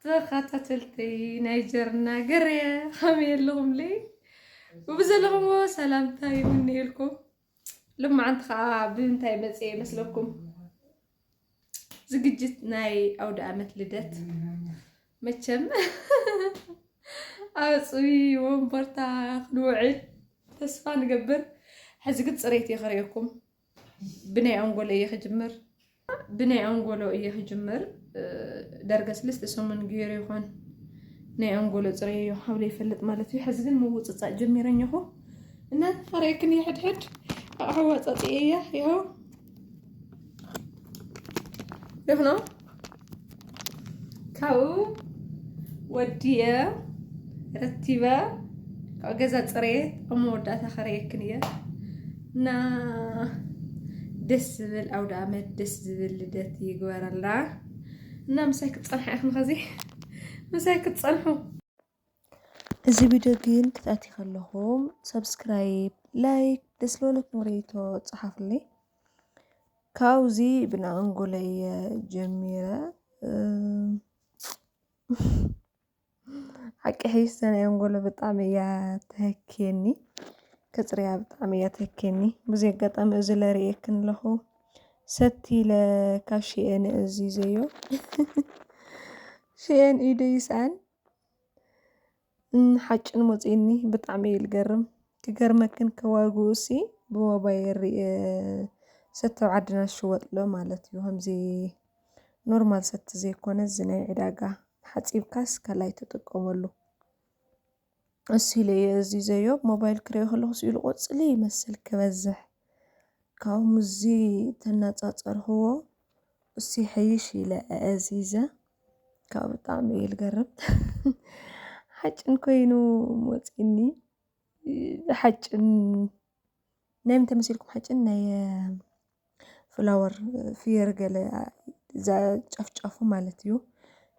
تخاتلتي نيجرنا قرية خمي لهم لي وبزلهم سلام تاي مني لكم لما عند خاب بنتاي بزي مثلكم زججت ناي أو دعمت لدت متشم أصوي ومبرتا خنوعي تسفان قبر حزقت صريتي خريكم بني أنقول إيه خجمر بني أنقولو إيه خجمر درجة لست سومن غيري يخون ني أنقولو صريو حولي فلت مالتي حزق الموت تصع جميرن يهو إن فريكني حد هو تصعيه يهو دفنو كاو وديا رتيبة كأجازة صريت أمودة خريكني نا دس بالأود عمد دس باللدتي جوار الله نا مساك تصنح أخن غزي مساك تصنحوا إذا فيديو جين كتأتي خلهم سبسكرايب لايك دسلولك مريتو تصحف لي كاوزي بنا أنقولي جميلة حكي حيستاني أنقوله بطعمية تهكيني كتريا بطعمية تهكيني بزي قطعم أزل ريكن له ستي لكاشيين أزي زيو شيئين إيدي يسعن حاج الموزيني بطعمي القرم كقرمكن كواغوسي بموبايل ستة وعدنا شوط له مالتيو همزي نورمال ست زي كون زناي عداقة حتسيب كاس كلاي تتقوملو السيلي زي زيو موبايل كريو خلو سيلو قصلي يمثل كبزح كاو مزي تناصاصر هو السي حيش الى ازيزه كاو بطعمي القرب حجن كوينو موصيني حجن نايم تمثيلكم حجن ناي فلاور في رجل زا ጨፍጨፉ مالتيو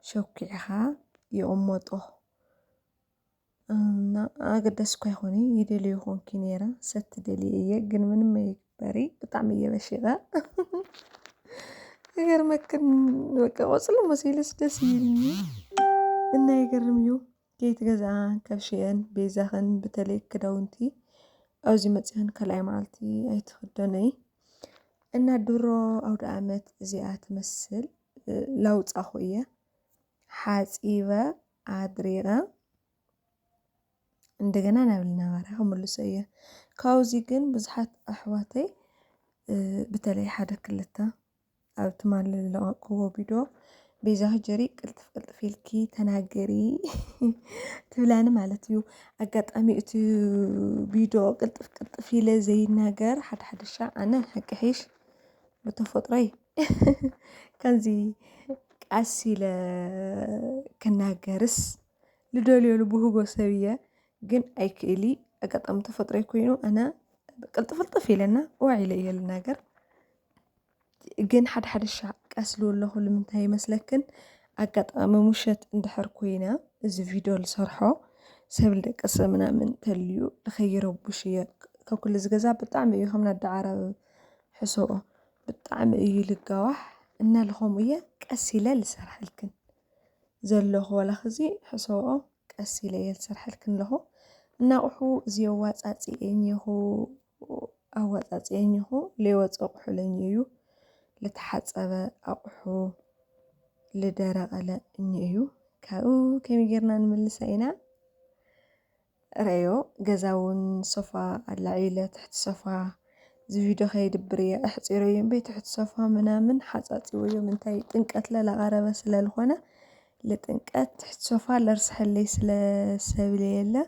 شوكيها يقمطو እና አገደስኩ አይሆኒ ይደሊ ይሆን ኪኔራ ሰት ደሊ ግን ምንም ይበሪ በጣም እየበሸቀ ነገር መከን በቃ ወጽሉ መሲልስ ደስ ይልኝ እና ይገርምዩ ጌት ገዛ ከብሽን ቤዛህን በተለይ ክዳውንቲ አውዚ መጽህን ከላይ ማልቲ አይተኸደነይ እና ድሮ አውደ አመት እዚኣ ትመስል ለውጻ ሆየ ሓጺበ አድሪራ እንደገና ናብልና ባራኸ ሙሉሰየ ካውዚ ግን ብዙሓት ኣሕዋተይ በተለይ ሓደ ክልተ ኣብ ትማል ለቀቅዎ ቪድዮ ቤዛ ጀሪ ቅልጥፍ ቅልጥፍ ኢልኪ ተናገሪ ትብላኒ ማለት እዩ ኣጋጣሚ እቲ ቪድዮ ቅልጥፍ ቅልጥፍ ኢለ ዘይናገር ሓደ ሓደሻ ኣነ ሕቅሒሽ በተፈጥሮይ ከንዚ ቃስ ኢለ ክናገርስ ልደልየሉ ብህጎ ሰብየ ግን ኣይክእሊ ኣጋጣሚ ተፈጥሮይ ኮይኑ ኣነ ቅልጥፍልጥፍ ኢለና ዋዒ ኢለ እየ ልናገር ግን ሓደ ሓደሻ ቃስ ልብሎ ኣለኹ ንምንታይ ይመስለክን ኣጋጣሚ ሙሸት እንድሕር ኮይና እዚ ቪድዮ ልሰርሖ ሰብ ልደቀሰ ምናምን ተልዩ ልኸይረቡሽ እየ ካብ ኩሉ ዝገዛ ብጣዕሚ እዩ ከም ናዳዓረብ ሕሶኦ ብጣዕሚ እዩ ልጋዋሕ እና ልኸሙ እየ ቀስ ኢለ ልሰርሐልክን ዘለኹ ወላ ኸዚ ሕሶኦ ቀስ ኢለ እየ ልሰርሐልክን ኣለኹ እና ኣቑሑ እዚ ኣዋፃፂአኒኹ ኣዋፃፂአኒኹ ለይወፀ ኣቑሑ ለኒ እዩ لتحصبه أقحو لدرقله إنيو كاو كمي جرنا نملس عينا رأيو جزاون صفا العيلة تحت صفا زي فيديو خيد بريا أحصيرين بيت تحت صفا منامن حصاتي ويو من تاي تنقت لا غرابة سلا الخونه لتنقت تحت صفا لرسح لي سلا سبيله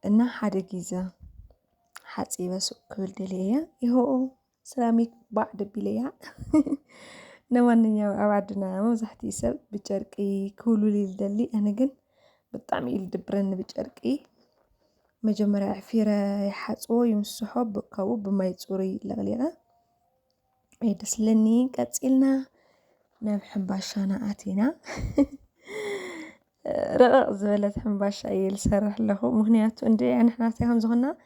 إن حدا جيزة حصيبه سوق كل دليا يهو سلاميك بعد بليا نوانيا أوعدنا مزحتي سب بجرقي كولو لي الدلي أنا جن بطعمي الدبرن بجرقي مجمرة عفيرة يحصو يمسحو بكاو بما يتصوري لغليغا يدسلني قصيلنا ناب حنباشانا آتينا رقق زبلت حنباشا يلسرح له مهنياتو اندي يعني حنا تيهم زغنا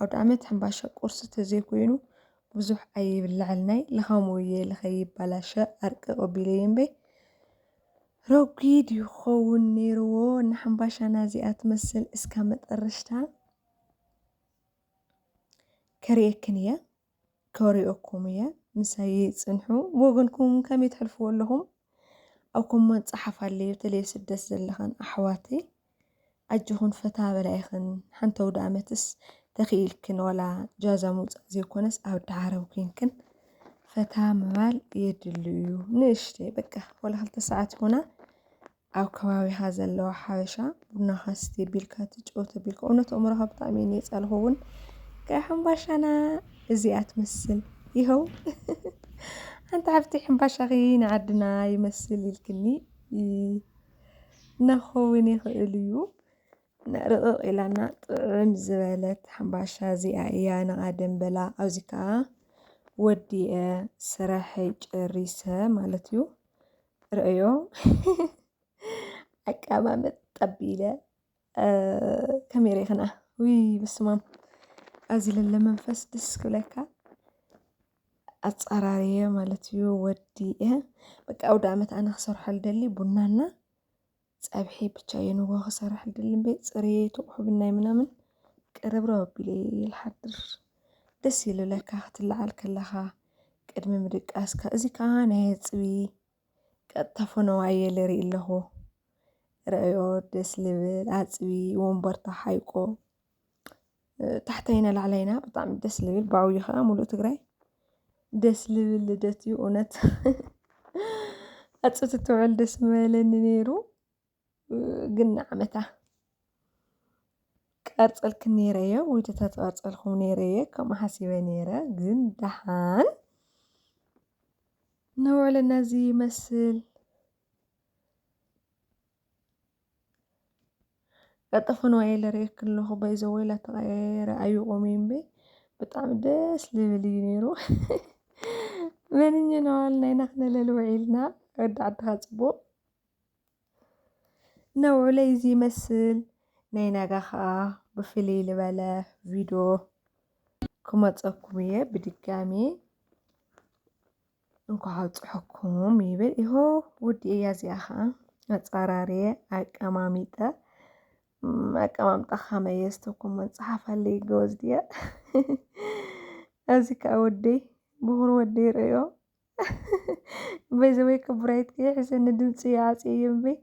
عود عمت حنباشا قرص تزي كوينو بزح أي بالعلناي لخاموية لخيب بلاشة أرك أبيلين بي ረጒድ ይኸውን ነይርዎ ንሓምባሻና እዚኣ ትመስል እስካ መጠረሽታ ከሪአክን እየ ከሪኦኩም እየ ምሳይ ጽንሑ ብወገንኩም ከመይ ትሕልፍዎ ኣለኹም ኣብ ኮመንት ጽሓፍ ኣለይ በተለይ ስደት ዘለኸን ኣሕዋተይ ኣጅኹን ፈታ በላይኽን ሓንቲ ወደ ዓመትስ ተኽኢልክን ወላ ጃዛ ምውፃእ ዘይኮነስ ኣብ ዳዕረብ ኮንክን ፈታ ምባል የድሊ እዩ ንእሽተይ በቃ ወላ 2 ሰዓት ይኹና ኣብ ከባቢኻ ዘለዋ ሓበሻ ቡናኻ ስተይ ቢልካ ትጮወት ቢልካ እውነት እምሮኻ ብጣዕሚ እዩ ነፃ ልኸውን ከይ ሕምባሻና እዚኣ ትመስል ይኸው ሓንቲ ሓፍቲ ሕምባሻኺ ንዓድና ይመስል ኢልክኒ ነኸውን ይኽእል እዩ ርቕቕ ኢላና ጥዕም ዝበለት ሕምባሻ እዚኣ እያ ንቓደም በላ ኣብዚ ከዓ ወዲአ ስራሐይ ጨሪሰ ማለት እዩ ርእዮ ኣቀማምጥ ጠቢለ ከመይ ሪኢኽና ውይ በስማም ኣዝዩ ለለ መንፈስ ደስ ክብለካ ኣፀራርየ ማለት እዩ ወዲአ በቃ ኣውደ ዓመት ኣነ ክሰርሖ ልደሊ ቡናና ፀብሒ ብቻ የንዎ ክሰርሕ ልደሊ እምበይ ፅሬቱ ሕብናይ ምናምን ቅርብሮ ኣቢለ ይልሓድር ደስ ይልለካ ክትለዓል ከለኻ ቅድሚ ምድቃስካ እዚ ከዓ ናይ ኣፅቢ ቀጥታ ፈነዋየ ልርኢ ኣለኹ ርእዮ ደስ ልብል ኣፅቢ ወንበር ተሓይቆ ታሕተይና ላዕለይና ብጣዕሚ ደስ ልብል ባውዩ ከዓ ሙሉእ ትግራይ ደስ ልብል ልደት እዩ እውነት ኣፅብቲ ትውዕል ደስ ምበለኒ ነይሩ ግን ዓመታ ቀርፀልክን ነይረየ ውይተታት ቀርፀልኩም ነይረየ ከምኡ ሓሲበ ነይረ ግን ደሓን ነውዕለና እዚ ይመስል ቀጠፈን ዋየ ለርየክ ኣለኹ ባይዘወይ ላተቐያየረ ኣይቆመይ እምበይ ብጣዕሚ ደስ ልብል እዩ ነይሩ መንኛ ነዋል ናይና ክነለልው ዒልና ወዲ ዓድኻ ፅቡቕ ነውዕለይ እዚ ይመስል ናይ ናጋ ከዓ ብፍልይ ዝበለ ቪድዮ ክመፀኩም እየ ብድጋሚ እንኳዕ ኣብፅሐኩም ይብል ኢሆ ውዲ እያ እዚኣ ከዓ ኣፀራርየ ኣቀማሚጠ ኣቀማምጣ ከመየ ዝተኮን መፅሓፍ ኣለይ ገወዝ ድየ ኣብዚ ከዓ ወደይ ብኹር ወደይ ርእዮ በይዘወይ ክቡራይት ከየሕሰኒ ድምፂ ይዓፅየ እምበይ